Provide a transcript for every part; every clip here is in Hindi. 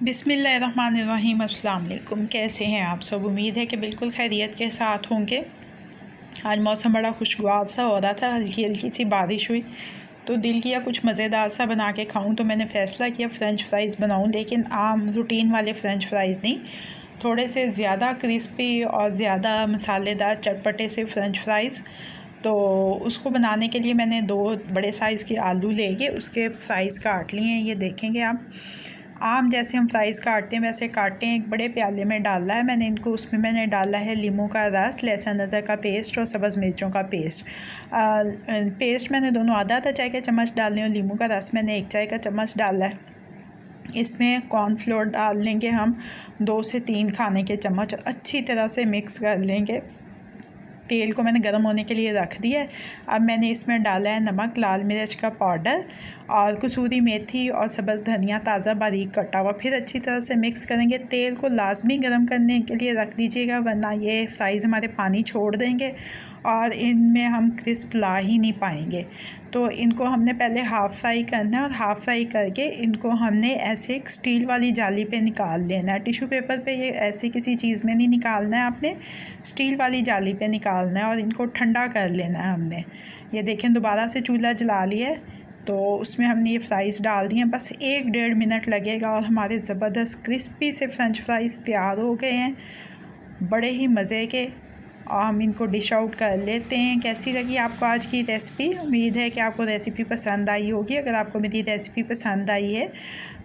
बिस्मिल्लाहिर्रहमानिर्रहीम। अस्सलाम वालेकुम। कैसे हैं आप सब? उम्मीद है कि बिल्कुल खैरियत के साथ होंगे। आज मौसम बड़ा खुशगवार सा हो रहा था, हल्की हल्की सी बारिश हुई तो दिल किया कुछ मज़ेदार सा बना के खाऊं, तो मैंने फ़ैसला किया फ़्रेंच फ्राइज़ बनाऊं, लेकिन आम रूटीन वाले फ़्रेंच फ्राइज़ नहीं, थोड़े से ज़्यादा क्रिस्पी और ज़्यादा मसालेदार चटपटे से फ़्रेंच फ्राइज़। तो उसको बनाने के लिए मैंने 2 बड़े साइज़ के आलू लेके उसके फ्राइज़ काट लिए हैं। ये देखेंगे आप, आम जैसे हम फ्राइज़ काटते हैं वैसे काटे हैं। एक बड़े प्याले में डाला है मैंने इनको, उसमें मैंने डाला है नींबू का रस, लहसुन अदरक का पेस्ट और सब्ज़ मिर्चों का पेस्ट। पेस्ट मैंने दोनों आधा आधा चाय का चम्मच डालने और नींबू का रस मैंने 1 चाय का चम्मच डाला है। इसमें कॉर्नफ्लोर डाल लेंगे हम 2 से 3 खाने के चम्मच और अच्छी तरह से मिक्स कर लेंगे। तेल को मैंने गर्म होने के लिए रख दिया है। अब मैंने इसमें डाला है नमक, लाल मिर्च का पाउडर और कसूरी मेथी और सब्ज़ धनिया ताज़ा बारीक कटा हुआ। फिर अच्छी तरह से मिक्स करेंगे। तेल को लाजमी गर्म करने के लिए रख दीजिएगा, वरना ये फ्राइज़ हमारे पानी छोड़ देंगे और इनमें हम क्रिस्प ला ही नहीं पाएंगे। तो इनको हमने पहले हाफ़ फ्राई करना है और हाफ़ फ्राई करके इनको हमने ऐसे एक स्टील वाली जाली पे निकाल लेना है। टिश्यू पेपर पे ये ऐसे किसी चीज़ में नहीं निकालना है, आपने स्टील वाली जाली पे निकालना है और इनको ठंडा कर लेना है हमने। ये देखें, दोबारा से चूल्हा जला लिया है तो उसमें हमने ये फ्राइज़ डाल दिए हैं। बस 1-1.5 मिनट लगेगा और हमारे ज़बरदस्त क्रिस्पी से फ़्रेंच फ्राइज़ तैयार हो गए हैं, बड़े ही मज़े के। और हम इनको डिश आउट कर लेते हैं। कैसी लगी आपको आज की रेसिपी? उम्मीद है कि आपको रेसिपी पसंद आई होगी। अगर आपको मेरी रेसिपी पसंद आई है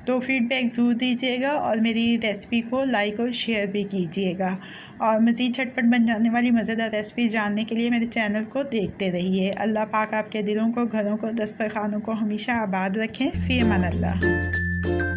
तो फ़ीडबैक ज़रूर दीजिएगा और मेरी रेसिपी को लाइक और शेयर भी कीजिएगा। और मज़ीद झटपट बन जाने वाली मज़ेदार रेसिपी जानने के लिए मेरे चैनल को देखते रहिए। अल्लाह पाक आपके दिलों को, घरों को, दस्तरखानों को हमेशा आबाद रखें। फ़ी अमान अल्लाह।